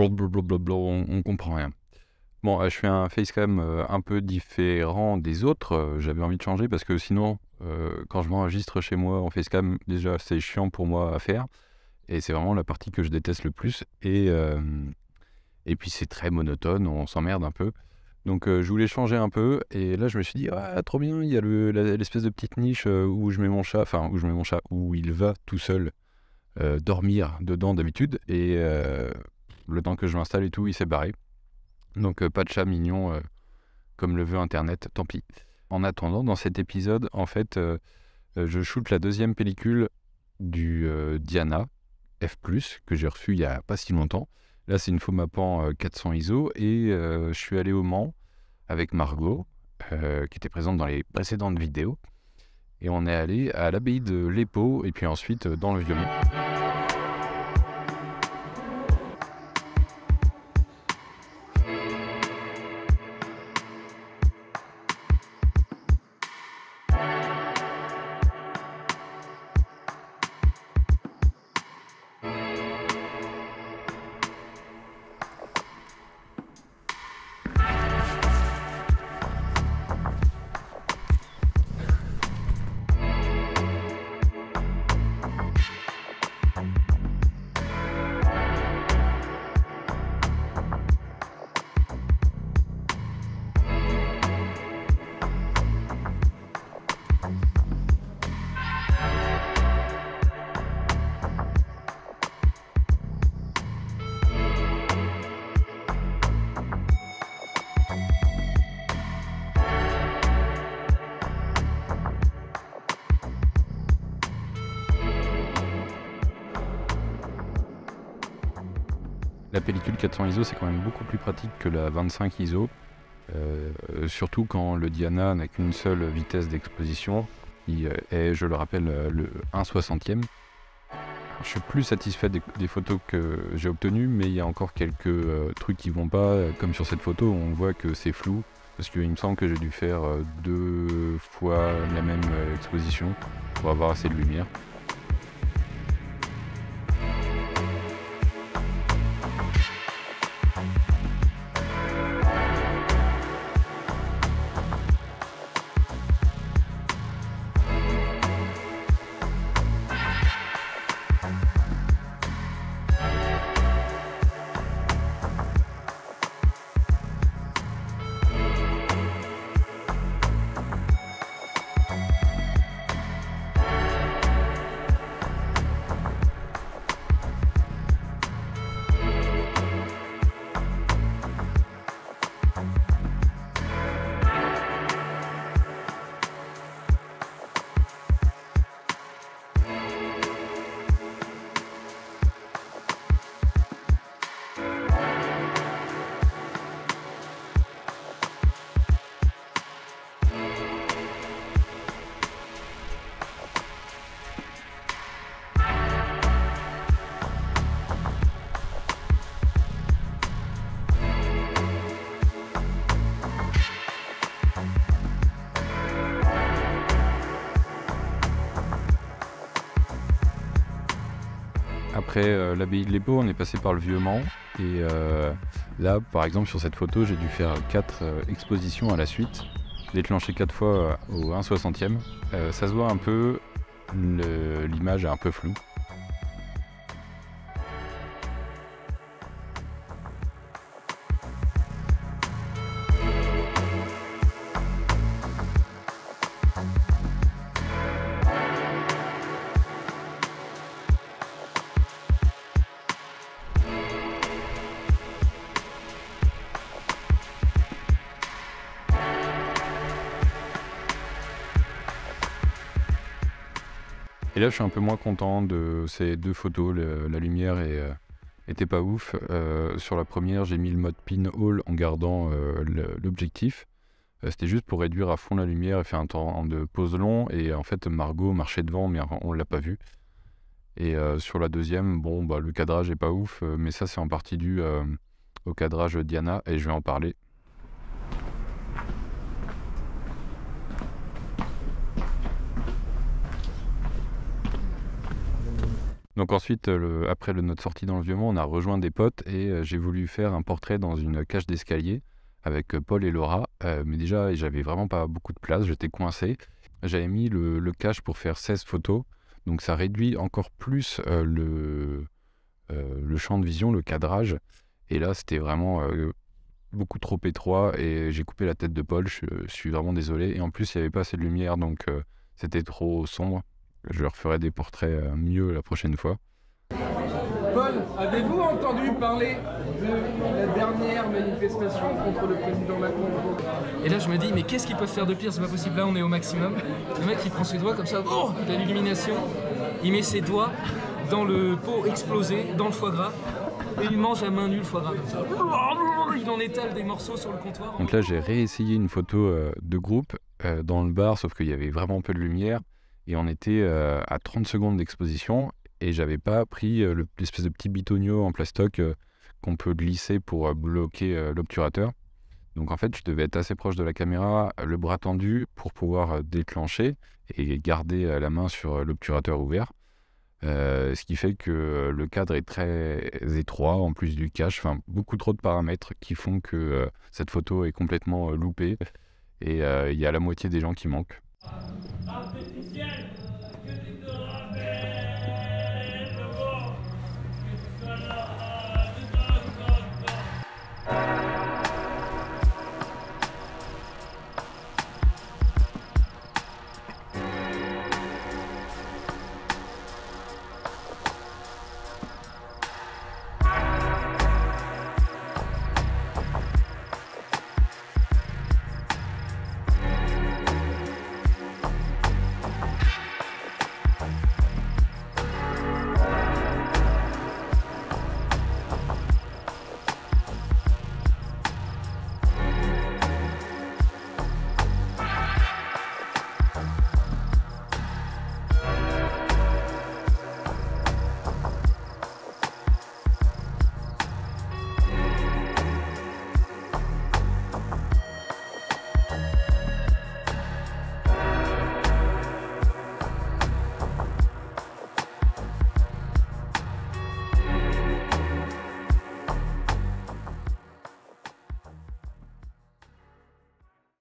blablabla, on comprend rien. Bon, je fais un facecam un peu différent des autres. J'avais envie de changer parce que sinon, quand je m'enregistre chez moi en facecam, déjà, c'est chiant pour moi à faire. Et c'est vraiment la partie que je déteste le plus. Et puis, c'est très monotone, on s'emmerde un peu. Donc, je voulais changer un peu. Et là, je me suis dit, ah, trop bien, il y a l'espèce de petite niche où je mets mon chat, enfin, où je mets mon chat, où il va tout seul dormir dedans d'habitude. Et le temps que je m'installe et tout, il s'est barré. Donc, pas de chat mignon comme le veut Internet, tant pis. En attendant, dans cet épisode, en fait, je shoot la deuxième pellicule du Diana F+, que j'ai reçu il y a pas si longtemps. Là, c'est une Fomapan 400 ISO et je suis allé au Mans avec Margot, qui était présente dans les précédentes vidéos. Et on est allé à l'abbaye de l'Épau et puis ensuite dans le Vieux-Mont. La pellicule 400 ISO, c'est quand même beaucoup plus pratique que la 25 ISO, surtout quand le Diana n'a qu'une seule vitesse d'exposition, qui est, je le rappelle, le 1/60e. Je suis plus satisfait des photos que j'ai obtenues, mais il y a encore quelques trucs qui vont pas, comme sur cette photo où on voit que c'est flou, parce qu'il me semble que j'ai dû faire 2 fois la même exposition pour avoir assez de lumière. Après l'abbaye de l'Épau, on est passé par le Vieux-Mans. Et là, par exemple, sur cette photo, j'ai dû faire 4 expositions à la suite, déclencher 4 fois au 1/60e. Ça se voit un peu, l'image est un peu floue. Et là, je suis un peu moins content de ces 2 photos. La lumière était pas ouf. Sur la première, j'ai mis le mode pinhole en gardant l'objectif. C'était juste pour réduire à fond la lumière et faire un temps de pause long. Et en fait, Margot marchait devant, mais on l'a pas vu. Et sur la deuxième, bon, bah, le cadrage est pas ouf, mais ça, c'est en partie dû au cadrage Diana, et je vais en parler. Donc ensuite, après notre sortie dans le Vieux-Mont, on a rejoint des potes et j'ai voulu faire un portrait dans une cage d'escalier avec Paul et Laura. Mais déjà, j'avais vraiment pas beaucoup de place, j'étais coincé. J'avais mis le cache pour faire 16 photos, donc ça réduit encore plus le champ de vision, le cadrage. Et là, c'était vraiment beaucoup trop étroit et j'ai coupé la tête de Paul, je suis vraiment désolé. Et en plus, il n'y avait pas assez de lumière, donc c'était trop sombre. Je referai des portraits mieux la prochaine fois. Paul, avez-vous entendu parler de la dernière manifestation contre le président Macron? Et là je me dis mais qu'est-ce qu'ils peuvent faire de pire, c'est pas possible, là on est au maximum. Le mec il prend ses doigts comme ça, oh, il a l'illumination, il met ses doigts dans le pot explosé, dans le foie gras, et il mange à main nue le foie gras comme ça. Il en étale des morceaux sur le comptoir. Donc là j'ai réessayé une photo de groupe dans le bar, sauf qu'il y avait vraiment peu de lumière et on était à 30 secondes d'exposition et j'avais pas pris l'espèce de petit bitonio en plastoc qu'on peut glisser pour bloquer l'obturateur. Donc en fait je devais être assez proche de la caméra, le bras tendu pour pouvoir déclencher et garder la main sur l'obturateur ouvert. Ce qui fait que le cadre est très étroit, en plus du cache, enfin beaucoup trop de paramètres qui font que cette photo est complètement loupée et il y a la moitié des gens qui manquent. Artificiel, que tu te rappelles.